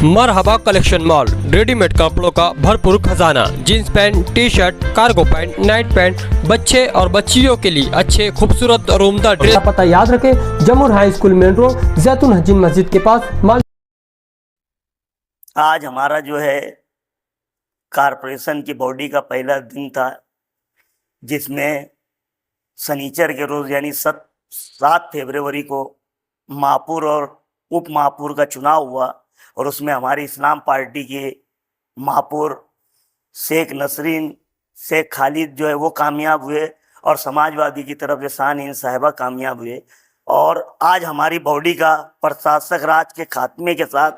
मरहबा collection mall, readymade कपड़ों का भरपूर खजाना। Jeans pant, T shirt, cargo pant, night pant, बच्चे और बच्चियों के लिए अच्छे खूबसूरत और उम्दा ड्रेस। पता याद रखें, जमुर हाई स्कूल मेन रोड, जैतून हजीन मस्जिद के पास माल। आज हमारा जो है कारपोरेशन की बॉडी का पहला दिन था, जिसमें शनिचर के रोज यानी 7 फरवरी को महापौर और उप महापौर का चुनाव हुआ और उसमें हमारी इस्लाम पार्टी के महापौर शेख नसरीन शेख खालिद जो है वो कामयाब हुए और समाजवादी की तरफ से शाहीन साहिबा कामयाब हुए। और आज हमारी बॉडी का प्रशासक राज के खात्मे के साथ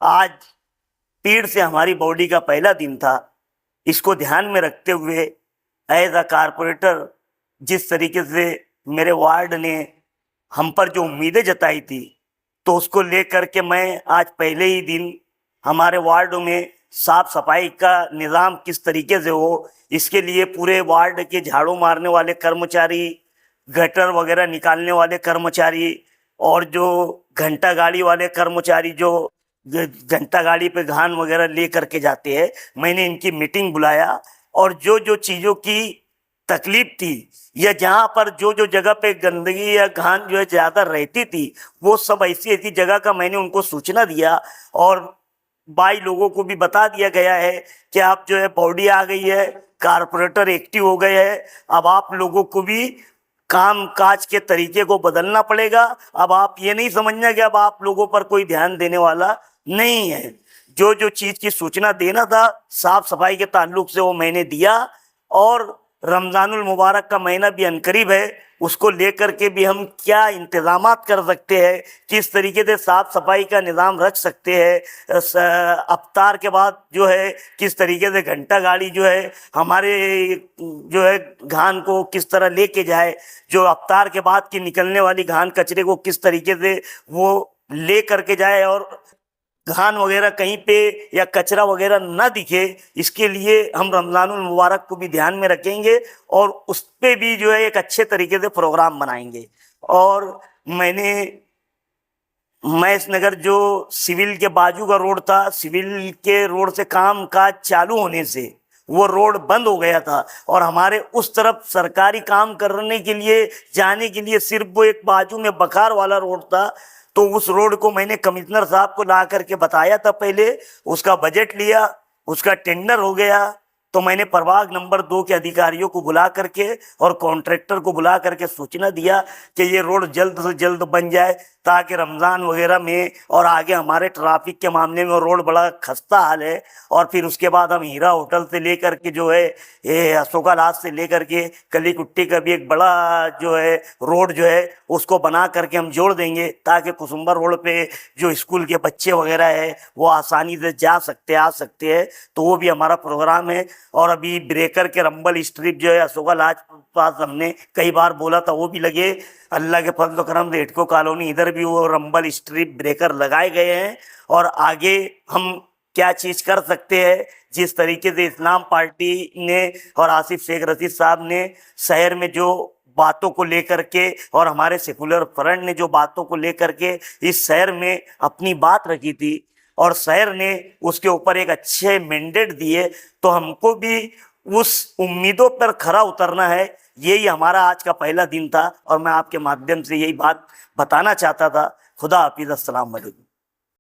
आज पीड़ से हमारी बॉडी का पहला दिन था। इसको ध्यान में रखते हुए एज अ कारपोरेटर जिस तरीके से मेरे वार्ड ने हम पर जो उम्मीदें जताई थी, तो उसको लेकर के मैं आज पहले ही दिन हमारे वार्ड में साफ सफाई का निज़ाम किस तरीके से हो, इसके लिए पूरे वार्ड के झाड़ू मारने वाले कर्मचारी, गटर वगैरह निकालने वाले कर्मचारी और जो घंटा गाड़ी वाले कर्मचारी जो घंटा गाड़ी पे घान वगैरह ले करके जाते हैं, मैंने इनकी मीटिंग बुलाया और जो जो चीज़ों की तकलीफ थी या जहाँ पर जो जो जगह पे गंदगी या घान जो है ज़्यादा रहती थी, वो सब ऐसी ऐसी जगह का मैंने उनको सूचना दिया और भाई लोगों को भी बता दिया गया है कि आप जो है बॉडी आ गई है, कारपोरेटर एक्टिव हो गए हैं, अब आप लोगों को भी काम काज के तरीके को बदलना पड़ेगा। अब आप ये नहीं समझना कि अब आप लोगों पर कोई ध्यान देने वाला नहीं है। जो जो चीज़ की सूचना देना था साफ सफाई के ताल्लुक से वो मैंने दिया और रमज़ानुल मुबारक का महीना भी अनकरीब है, उसको लेकर के भी हम क्या इंतज़ामात कर सकते हैं, किस तरीके से साफ़ सफाई का निज़ाम रख सकते हैं, अफ्तार के बाद जो है किस तरीके से घंटा गाड़ी जो है हमारे जो है घान को किस तरह लेके जाए, जो अफ्तार के बाद की निकलने वाली घान कचरे को किस तरीके से वो ले करके जाए और घान वगैरह कहीं पे या कचरा वगैरह ना दिखे, इसके लिए हम रमज़ानुल मुबारक को भी ध्यान में रखेंगे और उस पर भी जो है एक अच्छे तरीके से प्रोग्राम बनाएंगे। और मैंने महेश नगर जो सिविल के बाजू का रोड था, सिविल के रोड से काम काज चालू होने से वो रोड बंद हो गया था और हमारे उस तरफ सरकारी काम करने के लिए जाने के लिए सिर्फ वो एक बाजू में बखार वाला रोड था। तो उस रोड को मैंने कमिश्नर साहब को ला करके बताया था, पहले उसका बजट लिया, उसका टेंडर हो गया, तो मैंने प्रभाग नंबर 2 के अधिकारियों को बुला करके और कॉन्ट्रैक्टर को बुला करके सूचना दिया कि ये रोड जल्द से जल्द बन जाए ताकि रमज़ान वगैरह में और आगे हमारे ट्रैफिक के मामले में रोड बड़ा खस्ता हाल है। और फिर उसके बाद हम हीरा होटल से लेकर के जो है ये अशोकालाज से लेकर के कली कुट्टी का भी एक बड़ा जो है रोड जो है उसको बना करके हम जोड़ देंगे ताकि कुसुम्बर रोड पे जो स्कूल के बच्चे वगैरह है वो आसानी से जा सकते आ सकते हैं। तो वो भी हमारा प्रोग्राम है। और अभी ब्रेकर के रंबल स्ट्रिप जो है अशोकालाज पास हमने कई बार बोला था, वो भी लगे। अल्लाह के फजल करम से इटको कॉलोनी इधर भी वो रंबल स्ट्रिप ब्रेकर लगाए गए हैं। और आगे हम क्या चीज़ कर सकते हैं, जिस तरीके से इस्लाम पार्टी ने और आसिफ शेख रशीद साहब ने शहर में जो बातों को लेकर के और हमारे सेकुलर फ्रंट ने जो बातों को लेकर के इस शहर में अपनी बात रखी थी और शहर ने उसके ऊपर एक अच्छे मैंडेट दिए, तो हमको भी उस उम्मीदों पर खरा उतरना है। यही हमारा आज का पहला दिन था और मैं आपके माध्यम से यही बात बताना चाहता था। खुदा हाफिज़, अस्सलाम वालेकुम।